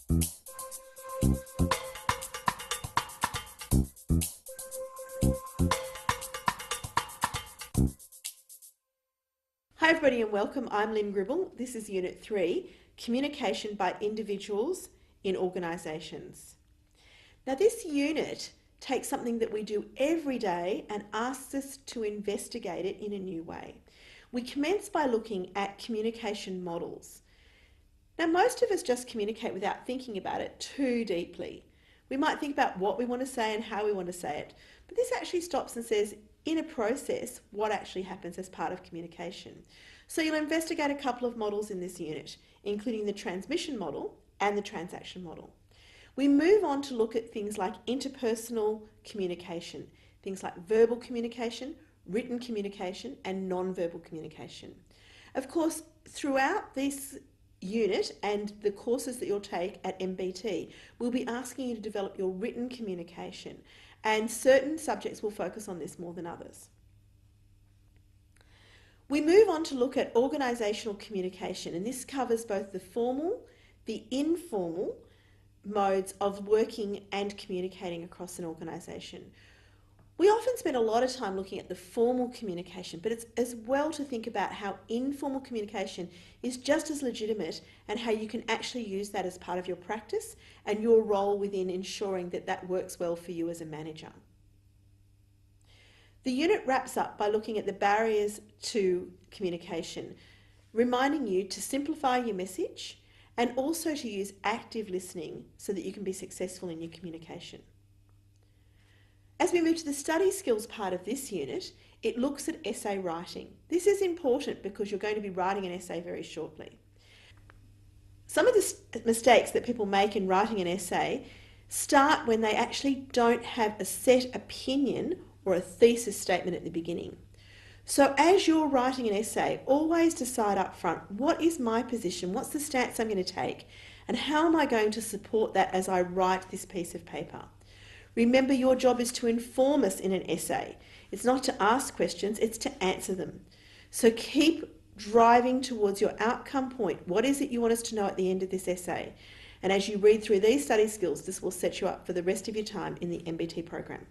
Hi everybody and welcome. I'm Lynn Gribble. This is Unit 3, Communication by Individuals in Organisations. Now this unit takes something that we do every day and asks us to investigate it in a new way. We commence by looking at communication models. Now most of us just communicate without thinking about it too deeply. We might think about what we want to say and how we want to say it, but this actually stops and says, in a process, what actually happens as part of communication. So you'll investigate a couple of models in this unit, including the transmission model and the transaction model. We move on to look at things like interpersonal communication, things like verbal communication, written communication, and non-verbal communication. Of course, throughout this unit and the courses that you'll take at MBT, we'll be asking you to develop your written communication, and certain subjects will focus on this more than others. We move on to look at organisational communication, and this covers both the formal, the informal modes of working and communicating across an organisation. We often spend a lot of time looking at the formal communication, but it's as well to think about how informal communication is just as legitimate and how you can actually use that as part of your practice and your role within ensuring that that works well for you as a manager. The unit wraps up by looking at the barriers to communication, reminding you to simplify your message and also to use active listening so that you can be successful in your communication. As we move to the study skills part of this unit, it looks at essay writing. This is important because you're going to be writing an essay very shortly. Some of the mistakes that people make in writing an essay start when they actually don't have a set opinion or a thesis statement at the beginning. So as you're writing an essay, always decide up front, what is my position, what's the stance I'm going to take, and how am I going to support that as I write this piece of paper. Remember, your job is to inform us in an essay. It's not to ask questions, it's to answer them. So keep driving towards your outcome point. What is it you want us to know at the end of this essay? And as you read through these study skills, this will set you up for the rest of your time in the MBT program.